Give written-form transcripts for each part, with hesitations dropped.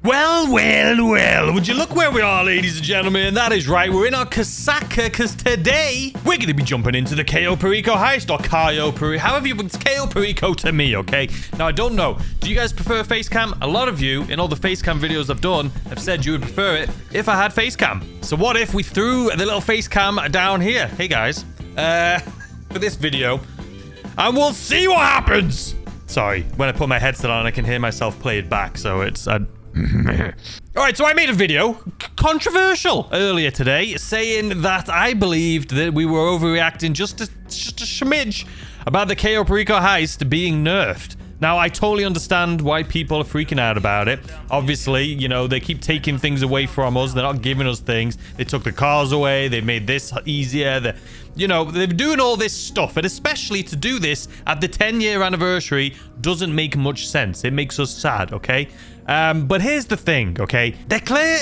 Well, would you look where we are, ladies and gentlemen? That is right, we're in our Casaca, because today we're going to be jumping into the Cayo Perico Heist, or Cayo Perico, however you, it's Cayo Perico to me, okay? Now, I don't know, do you guys prefer face cam? A lot of you, in all the face cam videos I've done, have said you would prefer it if I had face cam. So what if we threw the little face cam down here? Hey guys, for this video, and we'll see what happens. Sorry, when I put my headset on, I can hear myself play it back, so it's... Alright, so I made a video, controversial, earlier today, saying that I believed that we were overreacting just a smidge about the Cayo Perico Heist being nerfed. Now, I totally understand why people are freaking out about it. Obviously, you know, they keep taking things away from us. They're not giving us things. They took the cars away. They made this easier. You know, they're doing all this stuff. And especially to do this at the 10-year anniversary doesn't make much sense. It makes us sad, okay? But here's the thing, okay? They're clear.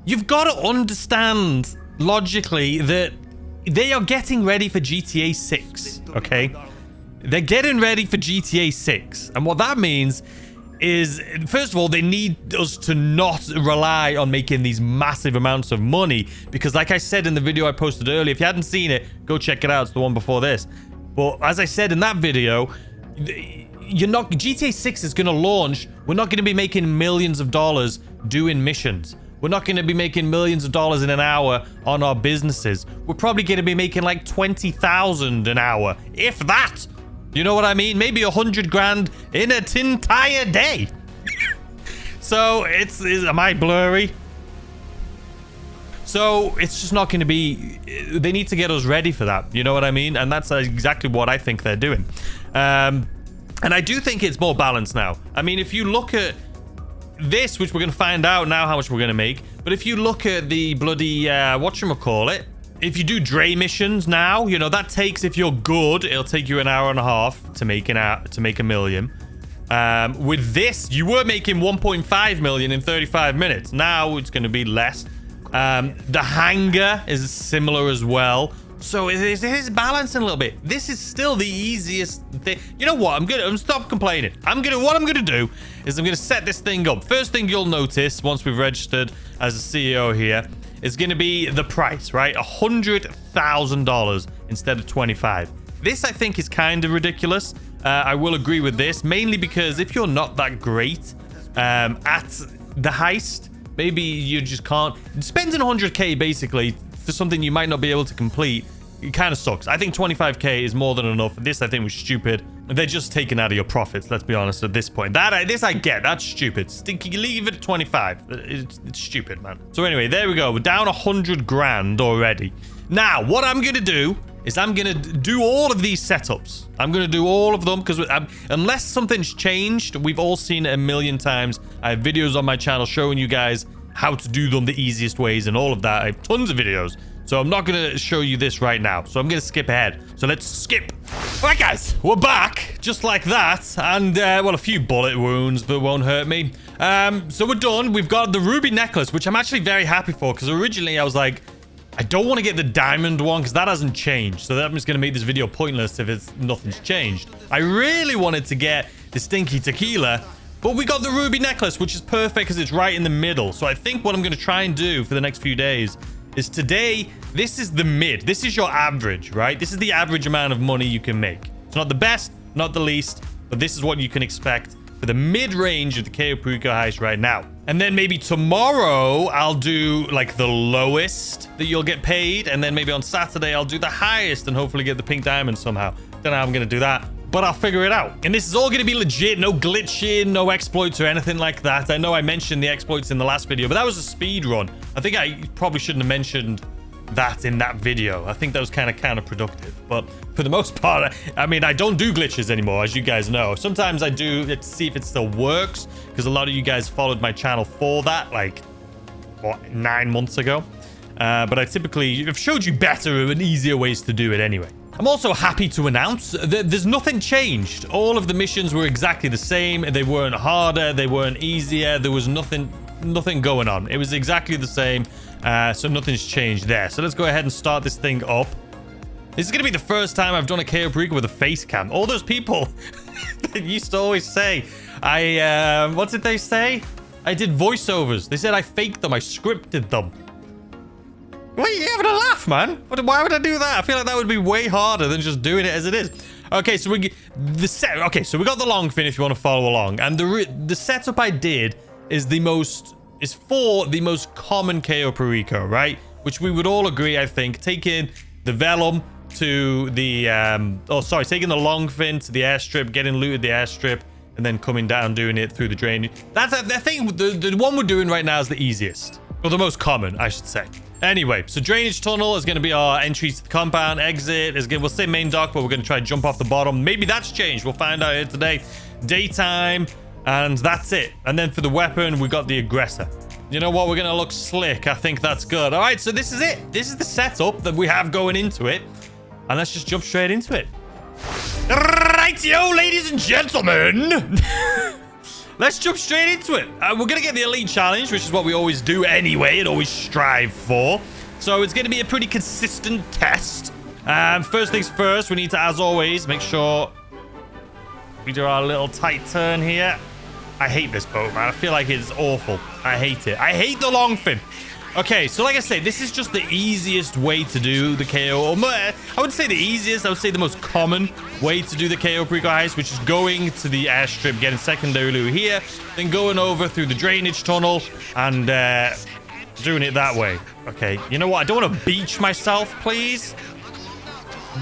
You've got to understand logically that they are getting ready for GTA 6, okay? They're getting ready for GTA 6. And what that means is, first of all, they need us to not rely on making these massive amounts of money. Because like I said in the video I posted earlier, if you hadn't seen it, go check it out. It's the one before this. But as I said in that video, GTA 6 is going to launch. We're not going to be making millions of dollars doing missions. We're not going to be making millions of dollars in an hour on our businesses. We're probably going to be making like 20,000 an hour, if that. You know what I mean? Maybe 100 grand in an entire day. So am I blurry? So it's just not going to be, they need to get us ready for that. You know what I mean? And that's exactly what I think they're doing. And I do think it's more balanced now. I mean, if you look at this, which we're going to find out now how much we're going to make. But if you look at the bloody, whatchamacallit, if you do Dre missions now, you know, that takes, if you're good, it'll take you an hour and a half to make a million. With this, you were making 1.5 million in 35 minutes. Now it's going to be less. The hangar is similar as well. So it is balancing a little bit. This is still the easiest thing. You know what? I'm gonna stop complaining. What I'm gonna do is I'm gonna set this thing up. First thing you'll notice once we've registered as a CEO here is gonna be the price, right? $100,000 instead of 25. This I think is kind of ridiculous. I will agree with this, mainly because if you're not that great at the heist, maybe you just can't. Spending 100K basically for something you might not be able to complete, it kind of sucks. I think 25K is more than enough. This I think was stupid. They're just taking out of your profits, let's be honest, at this point. This I get, that's stupid. Stinky, leave it at 25. It's stupid, man. So anyway, there we go. We're down 100 grand already. Now, what I'm gonna do is I'm gonna do all of these setups. I'm gonna do all of them because unless something's changed, we've all seen it a million times. I have videos on my channel showing you guys how to do them the easiest ways and all of that. I have tons of videos. So I'm not going to show you this right now. So I'm going to skip ahead. So let's skip. All right, guys, we're back just like that. And, well, a few bullet wounds, but won't hurt me. So we're done. We've got the ruby necklace, which I'm actually very happy for. Because originally I was like, I don't want to get the diamond one because that hasn't changed. So that was going to make this video pointless if nothing's changed. I really wanted to get the stinky tequila, but we got the ruby necklace, which is perfect because it's right in the middle. So I think what I'm going to try and do for the next few days is today, this is the mid. This is your average, right? This is the average amount of money you can make. It's not the best, not the least, but this is what you can expect for the mid-range of the Cayo Perico Heist right now. And then maybe tomorrow, I'll do like the lowest that you'll get paid. And then maybe on Saturday, I'll do the highest and hopefully get the pink diamond somehow. Don't know how I'm going to do that, but I'll figure it out. And this is all going to be legit. No glitching, no exploits or anything like that. I know I mentioned the exploits in the last video, but that was a speed run. I think I probably shouldn't have mentioned that in that video. I think that was kind of counterproductive. But for the most part, I mean, I don't do glitches anymore, as you guys know. Sometimes I do it to see if it still works, because a lot of you guys followed my channel for that, like, what, 9 months ago. But I typically have showed you better and easier ways to do it anyway. I'm also happy to announce that there's nothing changed. All of the missions were exactly the same. They weren't harder. They weren't easier. There was nothing going on. It was exactly the same. So nothing's changed there. So let's go ahead and start this thing up. This is going to be the first time I've done a Cayo Perico with a face cam. All those people that used to always say, what did they say? I did voiceovers. They said I faked them. I scripted them. Wait, you having a laugh, man? Why would I do that? I feel like that would be way harder than just doing it as it is. Okay, so we got the long fin if you want to follow along. And the setup I did is for the most common Cayo Perico, right? Which we would all agree, I think, taking the Vellum to the taking the long fin to the airstrip, getting looted the airstrip, and then coming down doing it through the drainage. That's I think the one we're doing right now is the easiest, or the most common, I should say. Anyway, so drainage tunnel is going to be our entry to the compound. Exit is going, we'll say main dock, but we're going to try and jump off the bottom. Maybe that's changed. We'll find out here today. Daytime, and that's it. And then for the weapon, we got the aggressor. You know what? We're going to look slick. I think that's good. All right, so this is it. This is the setup that we have going into it. And let's just jump straight into it. Rightio, ladies and gentlemen. Let's jump straight into it. We're going to get the elite challenge, which is what we always do anyway and always strive for. So it's going to be a pretty consistent test. First things first, we need to, as always, make sure we do our little tight turn here. I hate this boat, man. I feel like it's awful. I hate it. I hate the long fin. Okay, so like I say, this is just the easiest way to do the KO. I wouldn't say the easiest. I would say the most common way to do the Cayo Perico Heist, which is going to the airstrip, getting secondary loot here, then going over through the drainage tunnel and doing it that way. Okay, you know what? I don't want to beach myself, please.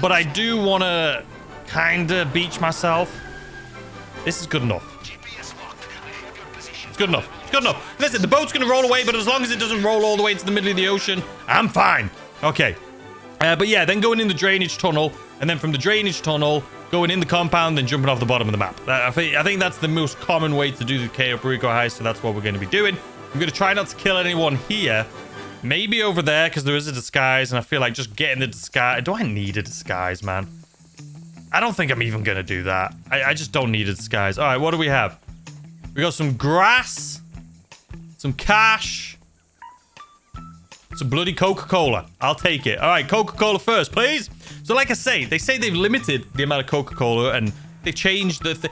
But I do want to kind of beach myself. This is good enough. It's good enough. Good enough. Listen, the boat's going to roll away, but as long as it doesn't roll all the way to the middle of the ocean, I'm fine. Okay. But yeah, then going in the drainage tunnel, and then from the drainage tunnel, going in the compound, then jumping off the bottom of the map. I think that's the most common way to do the Cayo Perico Heist, so that's what we're going to be doing. I'm going to try not to kill anyone here. Maybe over there, because there is a disguise, and I feel like just getting the disguise... Do I need a disguise, man? I don't think I'm even going to do that. I just don't need a disguise. All right, what do we have? We got some grass... Some cash. Some bloody Coca-Cola. I'll take it. All right, Coca-Cola first, please. So like I say, they say they've limited the amount of Coca-Cola and they changed the...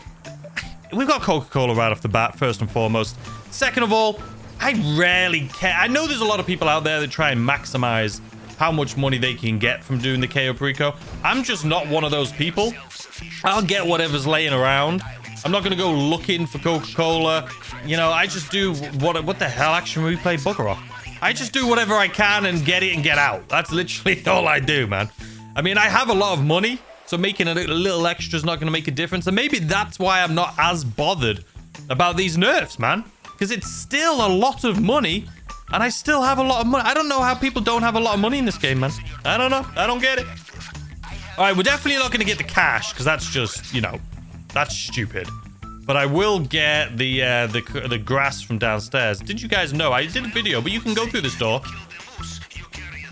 We've got Coca-Cola right off the bat, first and foremost. Second of all, I rarely care. I know there's a lot of people out there that try and maximize how much money they can get from doing the Cayo Perico. I'm just not one of those people. I'll get whatever's laying around. I'm not going to go looking for Coca-Cola. You know, I just do what the hell action replay bugger off. I just do whatever I can and get it and get out. That's literally all I do, man. I mean, I have a lot of money, so making a little extra is not going to make a difference. And maybe that's why I'm not as bothered about these nerfs, man. Because it's still a lot of money, and I still have a lot of money. I don't know how people don't have a lot of money in this game, man. I don't know. I don't get it. All right, we're definitely not going to get the cash, because that's just, you know... That's stupid. But I will get the grass from downstairs. Did you guys know? I did a video, but you can go through this door.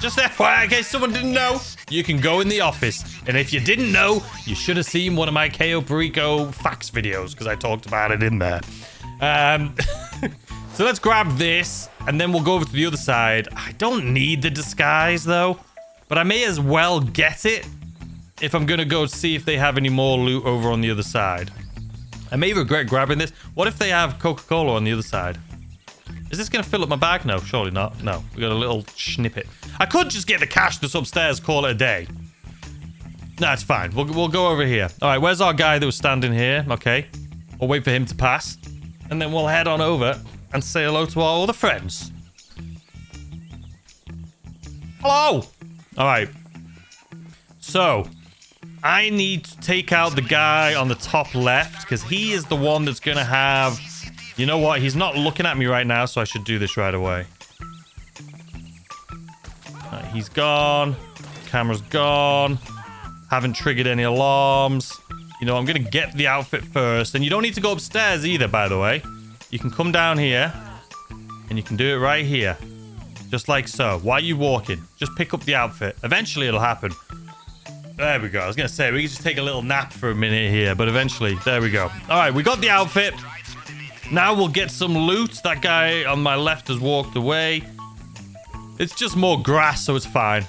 Just FYI, in case someone didn't know, you can go in the office. And if you didn't know, you should have seen one of my Cayo Perico facts videos, because I talked about it in there. So let's grab this, and then we'll go over to the other side. I don't need the disguise, though. But I may as well get it. If I'm going to go see if they have any more loot over on the other side. I may regret grabbing this. What if they have Coca-Cola on the other side? Is this going to fill up my bag? No, surely not. No, we got a little snippet. I could just get the cash that's upstairs, call it a day. No, it's fine. We'll go over here. All right, where's our guy that was standing here? Okay. We'll wait for him to pass. And then we'll head on over and say hello to our other friends. Hello! All right. So... I need to take out the guy on the top left because he is the one that's going to have... You know what? He's not looking at me right now, so I should do this right away. Right, he's gone. Camera's gone. Haven't triggered any alarms. You know, I'm going to get the outfit first. And you don't need to go upstairs either, by the way. You can come down here. And you can do it right here. Just like so. Why are you walking? Just pick up the outfit. Eventually, it'll happen. There we go. I was going to say, we can just take a little nap for a minute here, but eventually, there we go. All right, we got the outfit. Now we'll get some loot. That guy on my left has walked away. It's just more grass, so it's fine.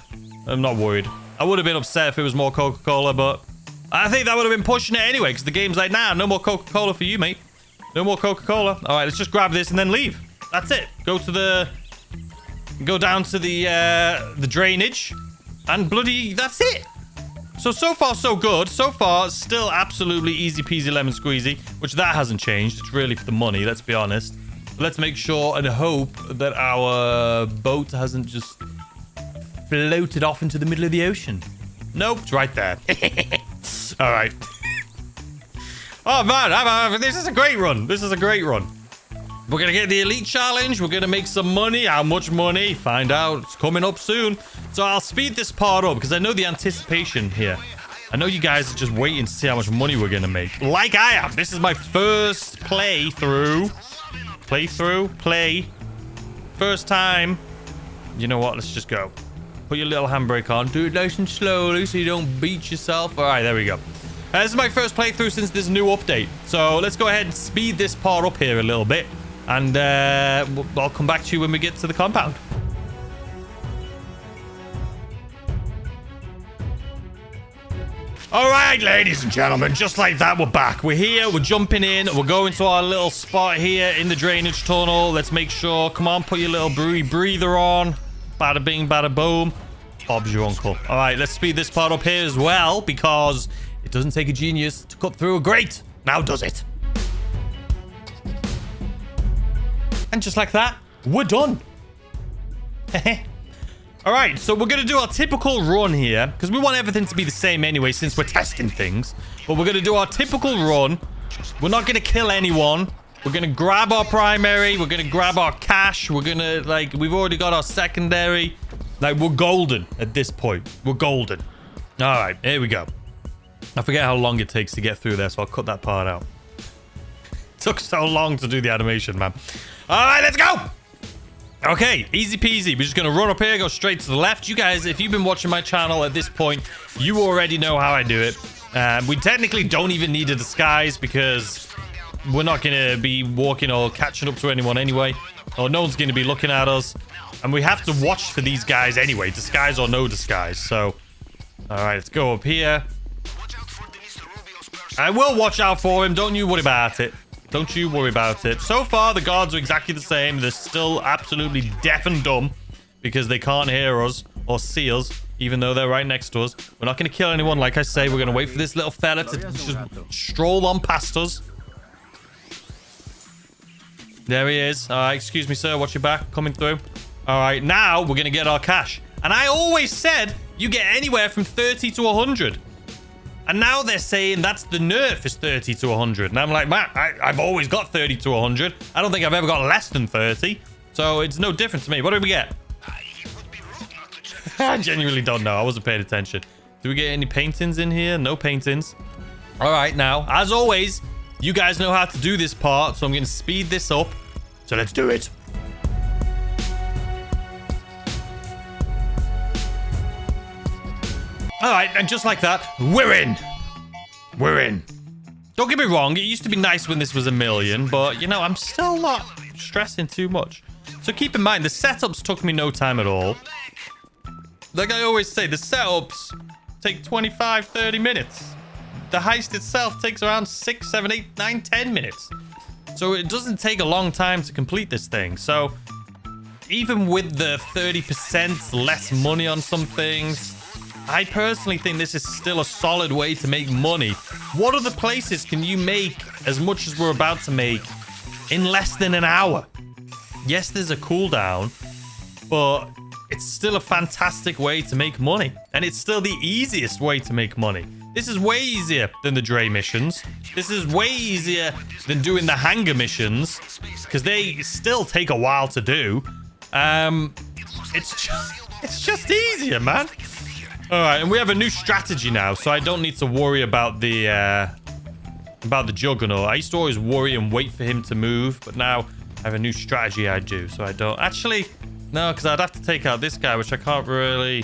I'm not worried. I would have been upset if it was more Coca-Cola, but I think that would have been pushing it anyway, because the game's like, nah, no more Coca-Cola for you, mate. No more Coca-Cola. All right, let's just grab this and then leave. That's it. Go down to the drainage, and bloody, that's it. So far, so good. So far, still absolutely easy peasy lemon squeezy, which that hasn't changed. It's really for the money, let's be honest. But let's make sure and hope that our boat hasn't just floated off into the middle of the ocean. Nope, it's right there. All right. Oh, man, this is a great run. This is a great run. We're going to get the elite challenge. We're going to make some money. How much money? Find out. It's coming up soon. So I'll speed this part up because I know the anticipation here. I know you guys are just waiting to see how much money we're going to make. Like I am. This is my first playthrough. First time. You know what? Let's just go. Put your little handbrake on. Do it nice and slowly so you don't beat yourself. All right, there we go. This is my first playthrough since this new update. So let's go ahead and speed this part up here a little bit. And I'll come back to you when we get to the compound. All right, ladies and gentlemen, just like that, we're back. We're here, we're jumping in, we're going to our little spot here in the drainage tunnel. Let's make sure, come on, put your little breather on. Bada bing, bada boom. Bob's your uncle. All right, let's speed this part up here as well, because it doesn't take a genius to cut through a grate. Now does it? And just like that, we're done. All right, so we're going to do our typical run here, because we want everything to be the same anyway, since we're testing things. But we're going to do our typical run. We're not going to kill anyone. We're going to grab our primary. We're going to grab our cash. We're going to, like, we've already got our secondary. Like, we're golden at this point. We're golden. All right, here we go. I forget how long it takes to get through there, so I'll cut that part out. It took so long to do the animation, man. All right, let's go. Okay, easy peasy. We're just going to run up here, go straight to the left. You guys, if you've been watching my channel at this point, you already know how I do it. We technically don't even need a disguise because we're not going to be walking or catching up to anyone anyway. Or no one's going to be looking at us. And we have to watch for these guys anyway, disguise or no disguise. So, all right, let's go up here. I will watch out for him. Don't you worry about it. Don't you worry about it. So far, the guards are exactly the same. They're still absolutely deaf and dumb because they can't hear us or see us, even though they're right next to us. We're not going to kill anyone. Like I say, we're going to wait for this little fella to just stroll on past us. There he is. All right, excuse me, sir. Watch your back. Coming through. All right, now we're going to get our cash. And I always said you get anywhere from 30 to 100. And now they're saying that's the nerf is 30 to 100. And I'm like, man, I've always got 30 to 100. I don't think I've ever got less than 30. So it's no different to me. What did we get? I genuinely don't know. I wasn't paying attention. Do we get any paintings in here? No paintings. All right, now, as always, you guys know how to do this part. So I'm going to speed this up. So let's do it. All right, and just like that, we're in. We're in. Don't get me wrong, it used to be nice when this was 1 million, but, you know, I'm still not stressing too much. So keep in mind, the setups took me no time at all. Like I always say, the setups take 25, 30 minutes. The heist itself takes around 6, 7, 8, 9, 10 minutes. So it doesn't take a long time to complete this thing. So even with the 30% less money on some things, I personally think this is still a solid way to make money. What other places can you make as much as we're about to make in less than an hour? Yes, there's a cooldown, but it's still a fantastic way to make money. And it's still the easiest way to make money. This is way easier than the Dre missions. This is way easier than doing the hangar missions, because they still take a while to do. It's just easier, man. All right, and we have a new strategy now, so I don't need to worry about the Juggernaut. I used to always worry and wait for him to move, but now I have a new strategy I do, so I don't. Actually, no, because I'd have to take out this guy, which I can't really.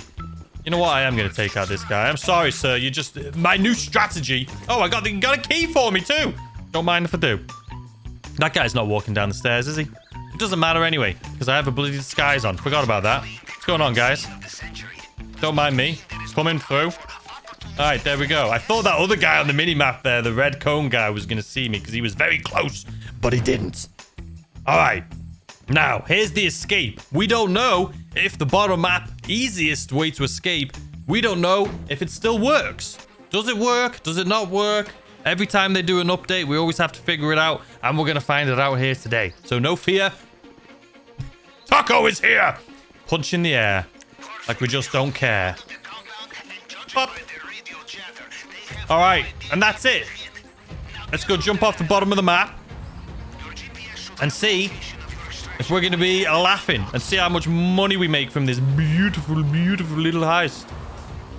You know what? I am going to take out this guy. I'm sorry, sir. You just my new strategy. Oh, I got a key for me too. Don't mind if I do. That guy's not walking down the stairs, is he? It doesn't matter anyway, because I have a bloody disguise on. Forgot about that. What's going on, guys? Don't mind me. Coming through. All right, there we go. I thought that other guy on the mini-map there, the red cone guy, was going to see me because he was very close. but he didn't. All right. Now, here's the escape. We don't know if the bottom map, easiest way to escape, we don't know if it still works. Does it work? Does it not work? Every time they do an update, we always have to figure it out, and we're going to find it out here today. So no fear. Taco is here! Punch in the air. Like we just don't care. Up. All right, and that's it. Let's go jump off the bottom of the map and see if we're going to be laughing and see how much money we make from this beautiful, beautiful little heist.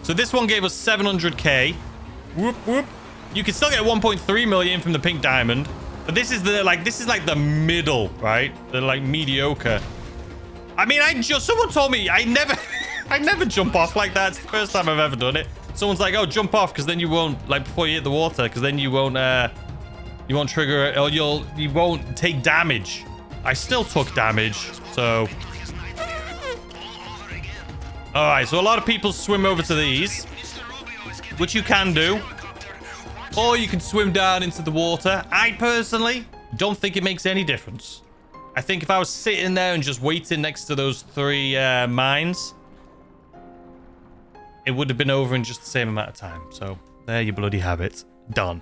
So this one gave us 700k. Whoop, whoop. You can still get 1.3 million from the pink diamond, but this is like the middle, right? The like mediocre. I mean, someone told me I never jump off like that. It's the first time I've ever done it. Someone's like, oh, jump off because then you won't, like, before you hit the water, because then you won't trigger it, or you won't take damage. I still took damage, so. All right, so a lot of people swim over to these, which you can do, or you can swim down into the water. I personally don't think it makes any difference. I think if I was sitting there and just waiting next to those 3 mines, it would have been over in just the same amount of time. So there you bloody have it. Done.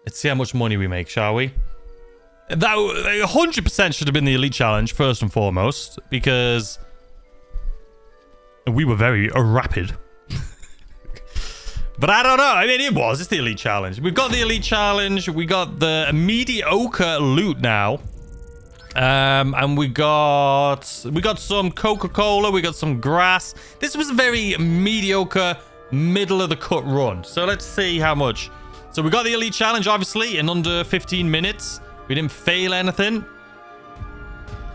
Let's see how much money we make, shall we? That 100% should have been the elite challenge first and foremost, because we were very rapid. But I don't know. I mean, it's the elite challenge. We've got the elite challenge. We got the mediocre loot now. And we got some Coca-Cola. We got some grass. This was a very mediocre, middle of the cut run. So let's see how much. So we got the elite challenge, obviously, in under 15 minutes. We didn't fail anything.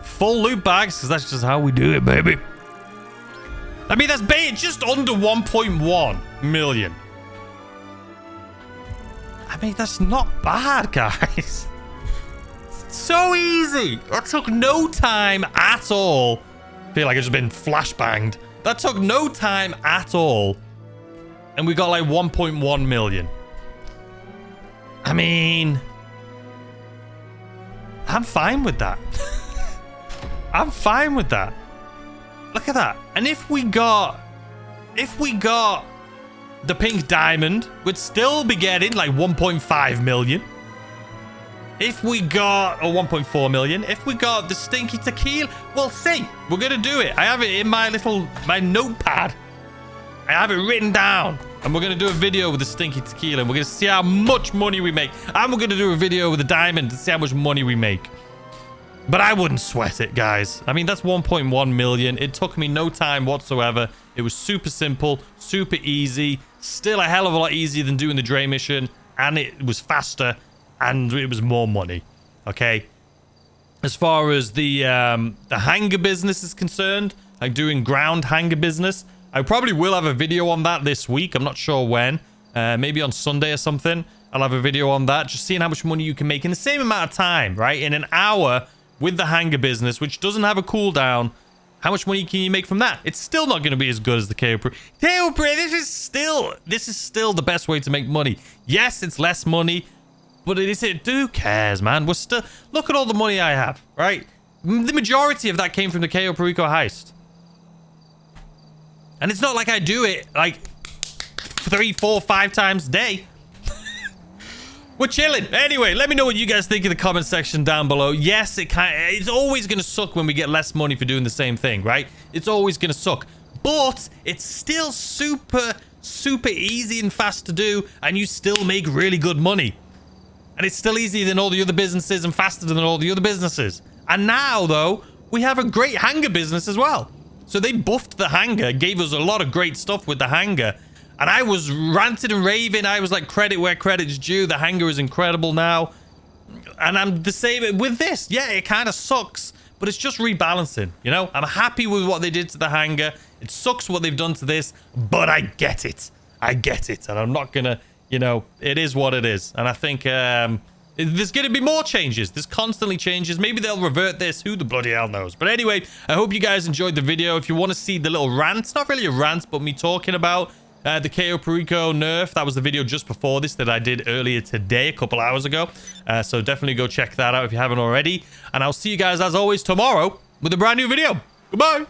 Full loot bags, because that's just how we do it, baby. I mean, that's just under 1.1 million. I mean, that's not bad, guys. So easy. That took no time at all. I feel like I've just been flashbanged. That took no time at all. And we got like 1.1 million. I mean, I'm fine with that. I'm fine with that. Look at that. And if we got the pink diamond, we'd still be getting like 1.5 million. If we got, or 1.4 million, if we got the stinky tequila, we'll see. We're going to do it. I have it in my notepad. I have it written down. And we're going to do a video with the stinky tequila. And we're going to see how much money we make. And we're going to do a video with the diamond to see how much money we make. But I wouldn't sweat it, guys. I mean, that's 1.1 million. It took me no time whatsoever. It was super simple, super easy. Still a hell of a lot easier than doing the Dre mission. And it was faster. And it was more money. Okay? As far as the hangar business is concerned, like doing ground hangar business, I probably will have a video on that this week. I'm not sure when. Maybe on Sunday or something. I'll have a video on that. Just seeing how much money you can make in the same amount of time, right? In an hour with the hangar business, which doesn't have a cooldown. How much money can you make from that? It's still not going to be as good as the Cayo Perico. This is still the best way to make money. Yes, it's less money, but who cares, man? We're still, look at all the money I have, right? The majority of that came from the Cayo Perico heist. And it's not like I do it like 3, 4, 5 times a day. We're chilling. Anyway, let me know what you guys think in the comment section down below. Yes, it's always going to suck when we get less money for doing the same thing, right? It's always going to suck. But it's still super, super easy and fast to do, and you still make really good money. And it's still easier than all the other businesses and faster than all the other businesses. And now, though, we have a great hangar business as well. So they buffed the hangar, gave us a lot of great stuff with the hangar. And I was ranting and raving. I was like, credit where credit's due. The hangar is incredible now. And I'm the same with this. Yeah, it kind of sucks, but it's just rebalancing, you know? I'm happy with what they did to the hangar. It sucks what they've done to this, but I get it. I get it. And I'm not going to, you know, it is what it is. And I think there's going to be more changes. There's constantly changes. Maybe they'll revert this. Who the bloody hell knows? But anyway, I hope you guys enjoyed the video. If you want to see the little rant, it's not really a rant, but me talking about the Cayo Perico nerf. That was the video just before this that I did earlier today, a couple hours ago. So definitely go check that out if you haven't already. And I'll see you guys, as always, tomorrow with a brand new video. Goodbye.